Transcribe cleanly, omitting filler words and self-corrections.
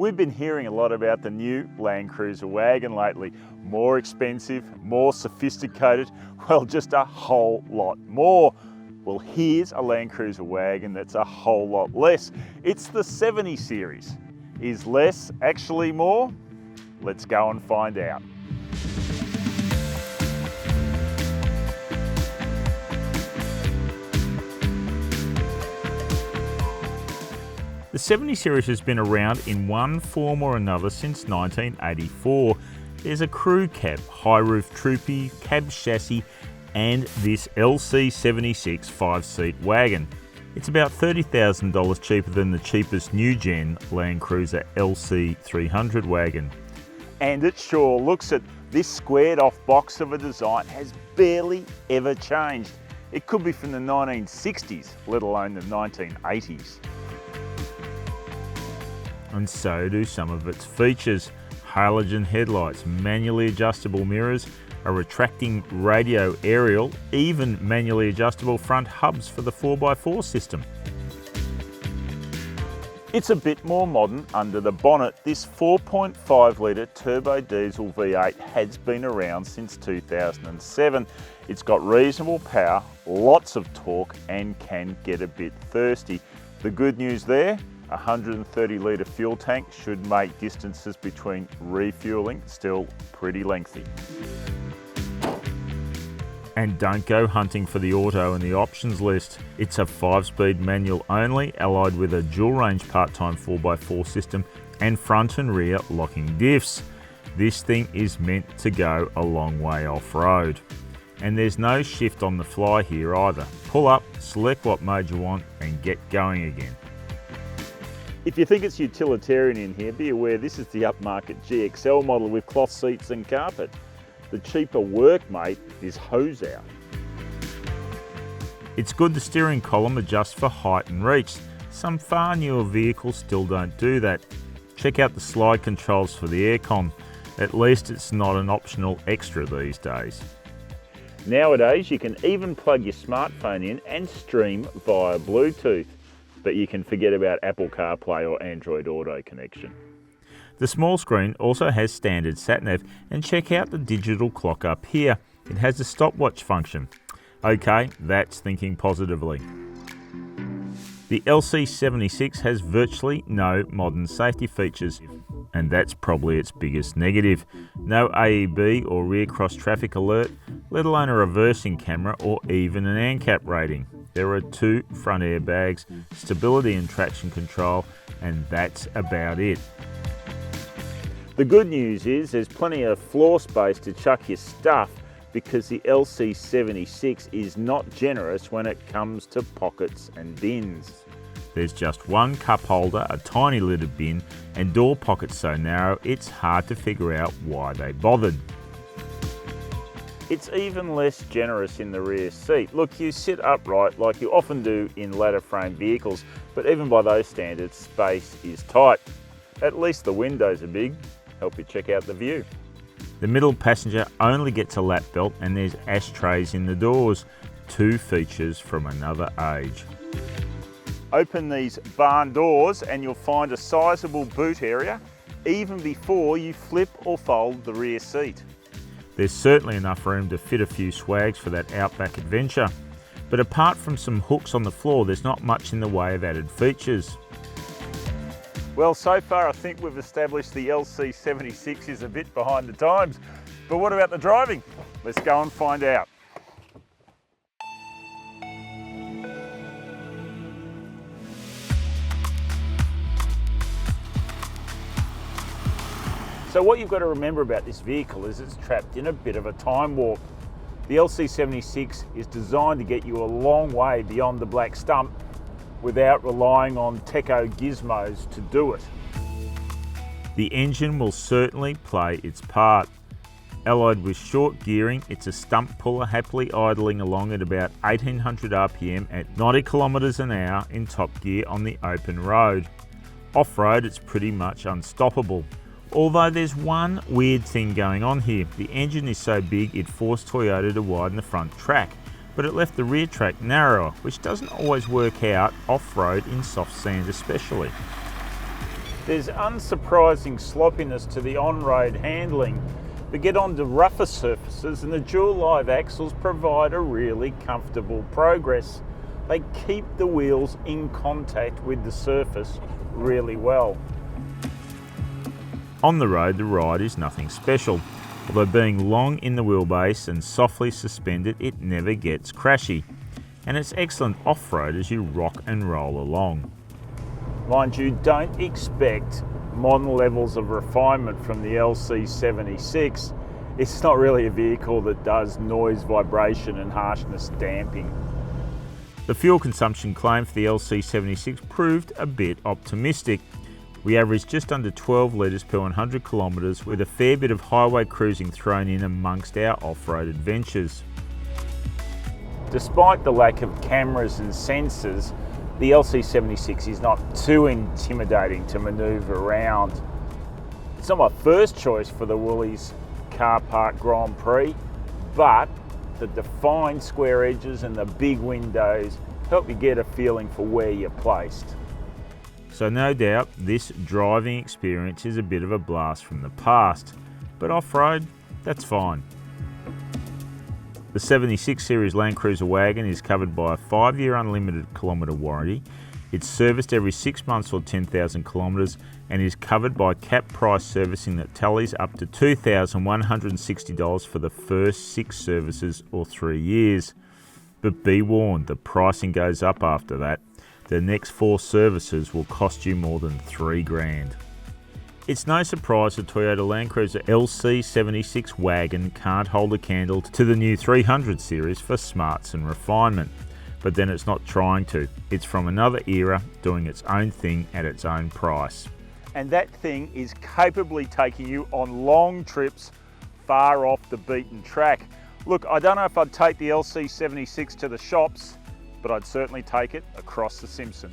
We've been hearing a lot about the new LandCruiser Wagon lately. More expensive, more sophisticated, well, just a whole lot more. Well, here's a LandCruiser Wagon that's a whole lot less. It's the 70 series. Is less actually more? Let's go and find out. The 70 series has been around in one form or another since 1984. There's a crew cab, high roof troopy, cab chassis, and this LC76 5-seat wagon. It's about $30,000 cheaper than the cheapest new gen LandCruiser LC300 wagon. And it sure looks it. This squared off box of a design has barely ever changed. It could be from the 1960s, let alone the 1980s. And so do some of its features. Halogen headlights, manually adjustable mirrors, a retracting radio aerial, even manually adjustable front hubs for the 4x4 system. It's a bit more modern under the bonnet. This 4.5 litre turbo diesel V8 has been around since 2007. It's got reasonable power, lots of torque, and can get a bit thirsty. The good news there, a 130 litre fuel tank should make distances between refuelling still pretty lengthy. And don't go hunting for the auto in the options list. It's a 5-speed manual only, allied with a dual range part-time 4x4 system and front and rear locking diffs. This thing is meant to go a long way off-road. And there's no shift on the fly here either. Pull up, select what mode you want and get going again. If you think it's utilitarian in here, be aware this is the upmarket GXL model with cloth seats and carpet. The cheaper workmate is hose out. It's good the steering column adjusts for height and reach. Some far newer vehicles still don't do that. Check out the slide controls for the aircon. At least it's not an optional extra these days. Nowadays you can even plug your smartphone in and stream via Bluetooth. But you can forget about Apple CarPlay or Android Auto connection. The small screen also has standard sat-nav, and check out the digital clock up here. It has a stopwatch function. Okay, that's thinking positively. The LC76 has virtually no modern safety features, and that's probably its biggest negative. No AEB or rear cross traffic alert, let alone a reversing camera or even an ANCAP rating. There are 2 front airbags, stability and traction control, and that's about it. The good news is there's plenty of floor space to chuck your stuff because the LC76 is not generous when it comes to pockets and bins. There's just one cup holder, a tiny little bin, and door pockets so narrow it's hard to figure out why they bothered. It's even less generous in the rear seat. Look, you sit upright like you often do in ladder frame vehicles, but even by those standards, space is tight. At least the windows are big, help you check out the view. The middle passenger only gets a lap belt and there's ashtrays in the doors, 2 features from another age. Open these barn doors and you'll find a sizable boot area, even before you flip or fold the rear seat. There's certainly enough room to fit a few swags for that outback adventure. But apart from some hooks on the floor, there's not much in the way of added features. Well, so far I think we've established the LC76 is a bit behind the times. But what about the driving? Let's go and find out. So what you've got to remember about this vehicle is it's trapped in a bit of a time warp. The LC76 is designed to get you a long way beyond the black stump without relying on techo gizmos to do it. The engine will certainly play its part. Allied with short gearing, it's a stump puller happily idling along at about 1800 RPM at 90 kilometers an hour in top gear on the open road. Off-road, it's pretty much unstoppable. Although there's one weird thing going on here. The engine is so big it forced Toyota to widen the front track, but it left the rear track narrower, which doesn't always work out off-road in soft sand especially. There's unsurprising sloppiness to the on-road handling, but get onto rougher surfaces and the dual live axles provide a really comfortable progress. They keep the wheels in contact with the surface really well. On the road, the ride is nothing special. Although being long in the wheelbase and softly suspended, it never gets crashy. And it's excellent off-road as you rock and roll along. Mind you, don't expect modern levels of refinement from the LC76. It's not really a vehicle that does noise, vibration and harshness damping. The fuel consumption claim for the LC76 proved a bit optimistic. We averaged just under 12 litres per 100 kilometres with a fair bit of highway cruising thrown in amongst our off-road adventures. Despite the lack of cameras and sensors, the LC76 is not too intimidating to manoeuvre around. It's not my first choice for the Woolies Car Park Grand Prix, but the defined square edges and the big windows help you get a feeling for where you're placed. So no doubt this driving experience is a bit of a blast from the past, but off-road, that's fine. The 76 series LandCruiser Wagon is covered by a 5-year unlimited kilometre warranty. It's serviced every 6 months or 10,000 kilometres and is covered by cap price servicing that tallies up to $2,160 for the first 6 services or 3 years. But be warned, the pricing goes up after that. The next 4 services will cost you more than $3,000. It's no surprise the Toyota LandCruiser LC76 Wagon can't hold a candle to the new 300 series for smarts and refinement. But then it's not trying to. It's from another era, doing its own thing at its own price. And that thing is capably taking you on long trips far off the beaten track. Look, I don't know if I'd take the LC76 to the shops, but I'd certainly take it across the Simpson.